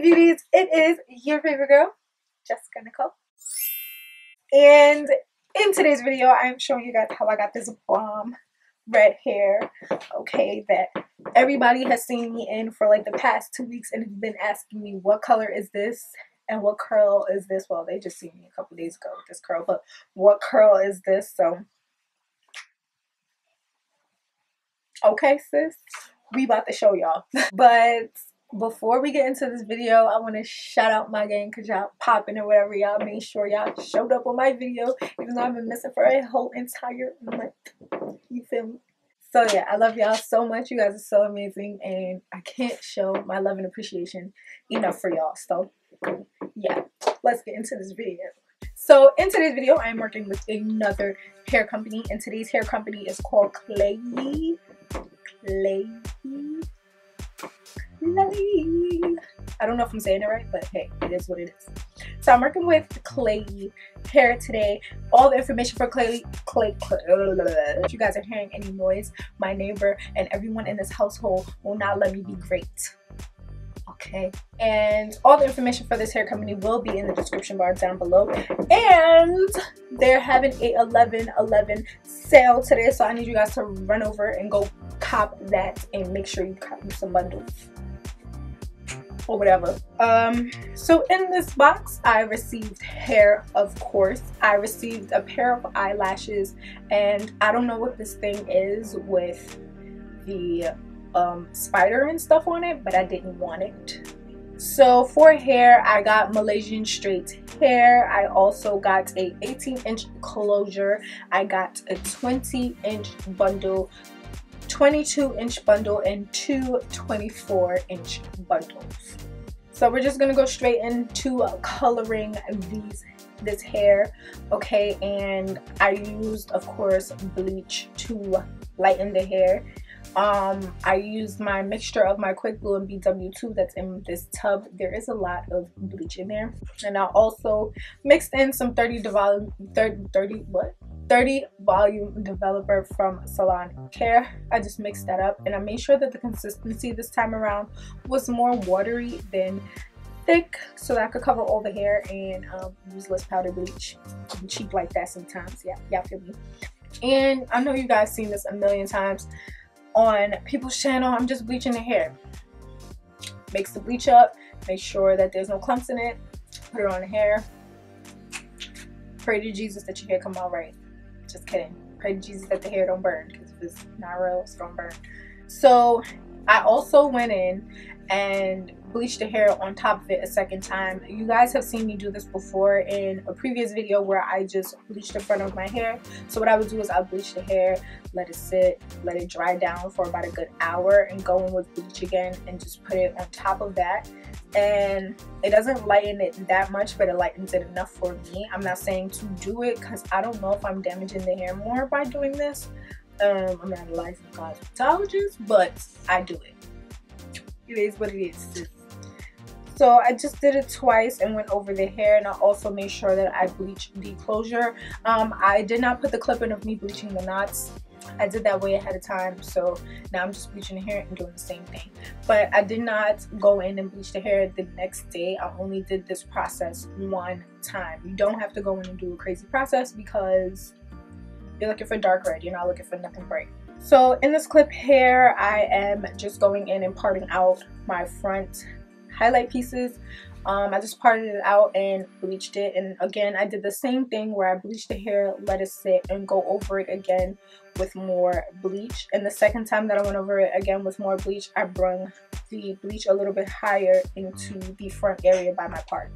beauties, it is your favorite girl, Jessica Nicole. And in today's video, I am showing you guys how I got this bomb red hair, okay, that everybody has seen me in for like the past 2 weeks and has been asking me what color is this and what curl is this. Well, they just seen me a couple days ago with this curl, but what curl is this? So okay, sis, we about to show y'all. But before we get into this video, I want to shout out my gang because y'all popping or whatever. Y'all made sure y'all showed up on my video even though I've been missing for a whole entire month. You feel me? So yeah, I love y'all so much. You guys are so amazing and I can't show my love and appreciation enough for y'all. So yeah, let's get into this video. So in today's video, I am working with another hair company, and today's hair company is called Klaiyi. I don't know if I'm saying it right, but hey, it is what it is. So I'm working with Klaiyi hair today. All the information for Klaiyi. If you guys are hearing any noise, my neighbor and everyone in this household will not let me be great. Okay, and all the information for this hair company will be in the description bar down below, and they're having a 11/11 sale today, so I need you guys to run over and go cop that and make sure you cop some bundles or whatever. So in this box I received hair, of course. I received a pair of eyelashes, and I don't know what this thing is with the spider and stuff on it, but I didn't want it. So for hair, I got Malaysian straight hair. I also got a 18-inch closure. I got a 20-inch bundle, 22-inch bundle, and two 24-inch bundles. So we're just gonna go straight into coloring this hair, okay? And I used, of course, bleach to lighten the hair. I used my mixture of my Quick Glue and BW2 that's in this tub. There is a lot of bleach in there, and I also mixed in some 30 volume developer from Salon Care. I just mixed that up, and I made sure that the consistency this time around was more watery than thick, so that I could cover all the hair and use less powder bleach. I'm cheap like that sometimes. Yeah, y'all feel me? And I know you guys seen this a million times on people's channel. I'm just bleaching the hair. Mix the bleach up, make sure that there's no clumps in it, put it on the hair. Pray to Jesus that your hair come out right. Just kidding. Pray to Jesus that the hair don't burn, because if it's not real, it's gonna burn. So I also went in and bleached the hair on top of it a second time. You guys have seen me do this before in a previous video where I just bleached the front of my hair. So what I would do is I'll bleach the hair, let it sit, let it dry down for about a good hour, and go in with bleach again and just put it on top of that. And it doesn't lighten it that much, but it lightens it enough for me. I'm not saying to do it because I don't know if I'm damaging the hair more by doing this. I'm not a licensed cosmetologist, but I do it. It is what it is. So I just did it twice and went over the hair, and I also made sure that I bleached the closure. I did not put the clip in of me bleaching the knots. I did that way ahead of time, so now I'm just bleaching the hair and doing the same thing. But I did not go in and bleach the hair the next day. I only did this process one time. You don't have to go in and do a crazy process because you're looking for dark red. You're not looking for nothing bright. So in this clip here, I am just going in and parting out my front highlight pieces. I just parted it out and bleached it, and again I did the same thing where I bleached the hair, let it sit, and go over it again with more bleach. And the second time that I went over it again with more bleach, I brought the bleach a little bit higher into the front area by my part.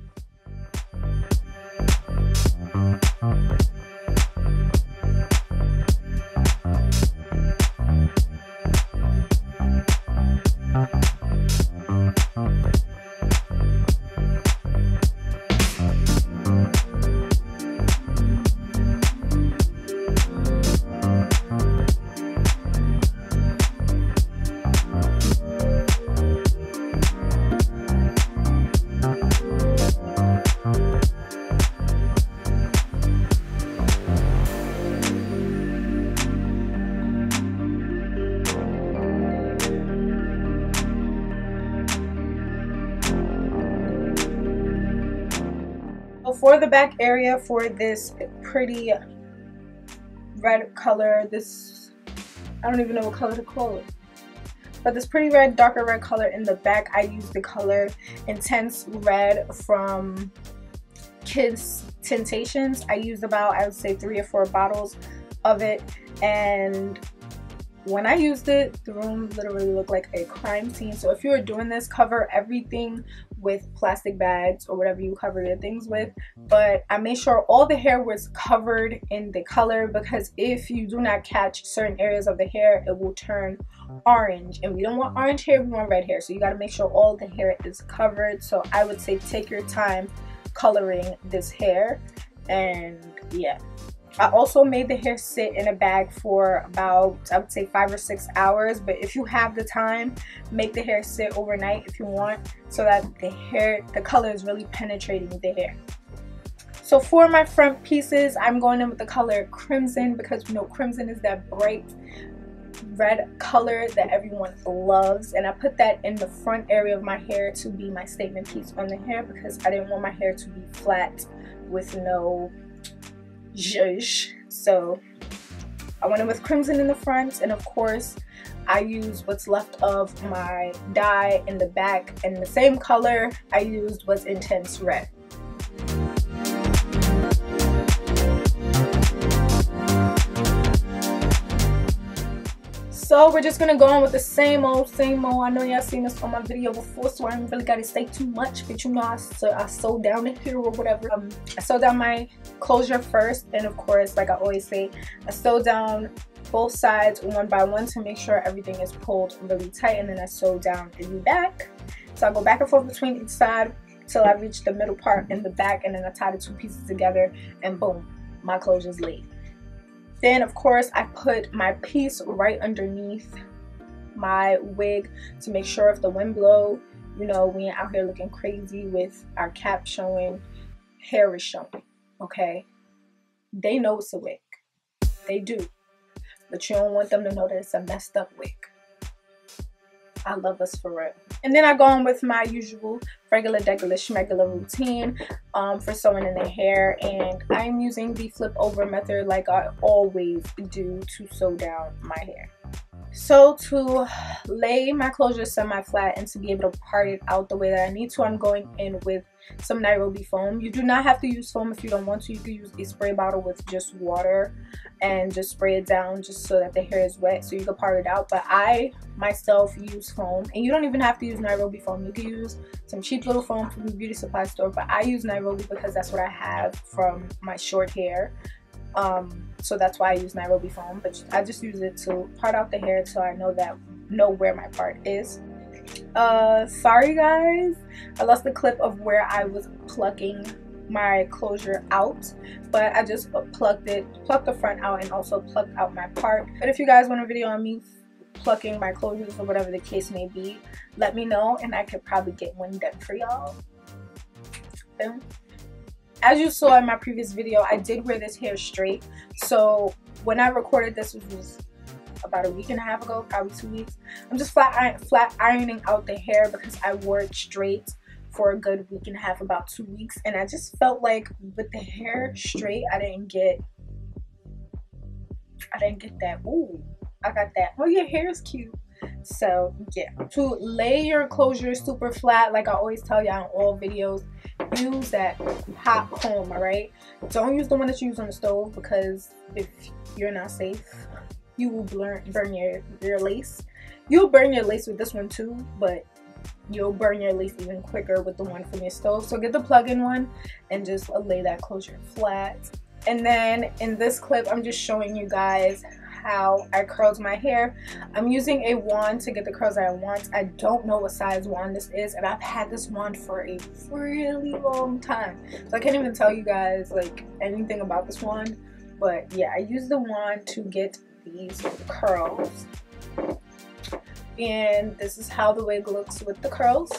for the back area, for this pretty red color, this, I don't even know what color to call it, but this pretty red, darker red color in the back, I use the color Intense Red from Kids Temptations. I used about, I would say, 3 or 4 bottles of it, and when I used it, the room literally looked like a crime scene. So if you are doing this, cover everything with plastic bags or whatever you cover your things with. But I made sure all the hair was covered in the color, because if you do not catch certain areas of the hair, it will turn orange, and we don't want orange hair, we want red hair. So you got to make sure all the hair is covered. So I would say take your time coloring this hair. And yeah, I also made the hair sit in a bag for about, I would say, 5 or 6 hours. But if you have the time, make the hair sit overnight if you want, so that the color is really penetrating the hair. So for my front pieces, I'm going in with the color Crimson, because you know crimson is that bright red color that everyone loves, and I put that in the front area of my hair to be my statement piece on the hair, because I didn't want my hair to be flat with no zhuzh. So I went in with crimson in the front, and of course I used what's left of my dye in the back, and the same color I used was Intense Red. So we're just gonna go on with the same old. I know y'all seen this on my video before, so I ain't really gotta say too much, but you know, I sewed down the hair or whatever. I sewed down my closure first, and of course, like I always say, I sewed down both sides one by one to make sure everything is pulled really tight, and then I sewed down in the back. So I go back and forth between each side till I reach the middle part in the back, and then I tie the 2 pieces together, and boom, my closure's laid. Then of course I put my piece right underneath my wig to make sure if the wind blow, you know, we ain't out here looking crazy with our cap showing, hair is showing, okay? They know it's a wig, they do, but you don't want them to know that it's a messed up wig. I love us for real. And then I go on with my usual regular schmegular routine for sewing in the hair, and I'm using the flip over method like I always do to sew down my hair. So to lay my closure semi-flat and to be able to part it out the way that I need to, I'm going in with some Nairobi foam. You do not have to use foam if you don't want to. You can use a spray bottle with just water and just spray it down just so that the hair is wet so you can part it out. But I myself use foam, and you don't even have to use Nairobi foam. You can use some cheap little foam from the beauty supply store, but I use Nairobi because that's what I have from my short hair. So that's why I use Nairobi foam, but I just use it to part out the hair so I know where my part is. Sorry guys, I lost the clip of where I was plucking my closure out, but I just plucked the front out and also plucked out my part. But if you guys want a video on me plucking my closures or whatever the case may be, let me know and I could probably get one done for y'all. As you saw in my previous video, I did wear this hair straight. So when I recorded this, which was about a week and a half ago, probably 2 weeks, I'm just flat ironing out the hair because I wore it straight for a good week and a half, about 2 weeks, and I just felt like with the hair straight, I didn't get that. Ooh, I got that. Oh, your hair is cute. So yeah, to lay your closure super flat, like I always tell y'all in all videos, use that hot comb. All right, don't use the one that you use on the stove, because if you're not safe, you will burn your lace. You'll burn your lace with this one too, but you'll burn your lace even quicker with the one from your stove. So get the plug-in one and just lay that closure flat. And then in this clip, I'm just showing you guys how I curled my hair. I'm using a wand to get the curls that I want. I don't know what size wand this is, and I've had this wand for a really long time, so I can't even tell you guys like anything about this wand. But yeah, I use the wand to get these curls, and this is how the wig looks with the curls,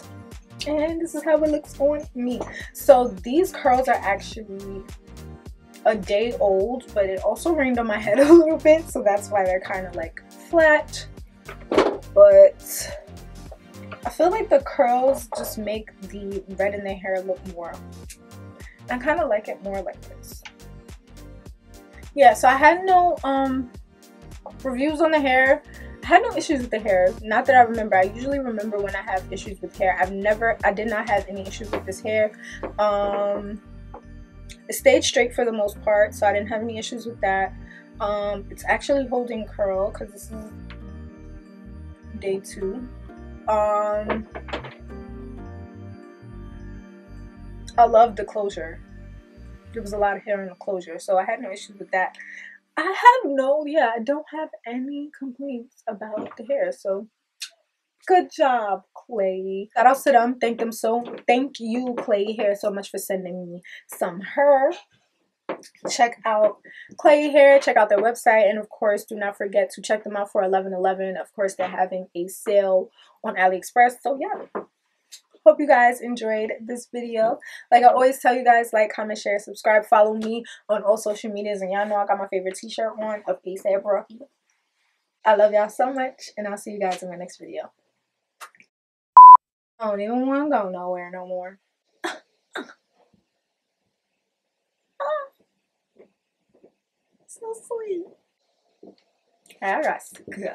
and this is how it looks on me. So these curls are actually a day old, but it also rained on my head a little bit, so that's why they're kind of like flat. But I feel like the curls just make the red in the hair look more I kind of like it more like this. Yeah, so I had no reviews on the hair. I had no issues with the hair, not that I remember. I usually remember when I have issues with hair. I did not have any issues with this hair. It stayed straight for the most part, so I didn't have any issues with that. It's actually holding curl because this is day 2. I love the closure. There was a lot of hair in the closure, so I had no issues with that. I don't have any complaints about the hair, so good job, Klaiyi. Shout out to them. Thank you, Klaiyi Hair, so much for sending me some hair. Check out Klaiyi Hair, check out their website, and of course do not forget to check them out for 11/11. Of course, they're having a sale on Aliexpress. So yeah, hope you guys enjoyed this video. Like I always tell you guys, like, comment, share, subscribe, follow me on all social medias, and y'all know I got my favorite t-shirt on of ASAP Rocky. I love y'all so much, and I'll see you guys in my next video. I don't even want to go nowhere no more. So sweet. I got to go.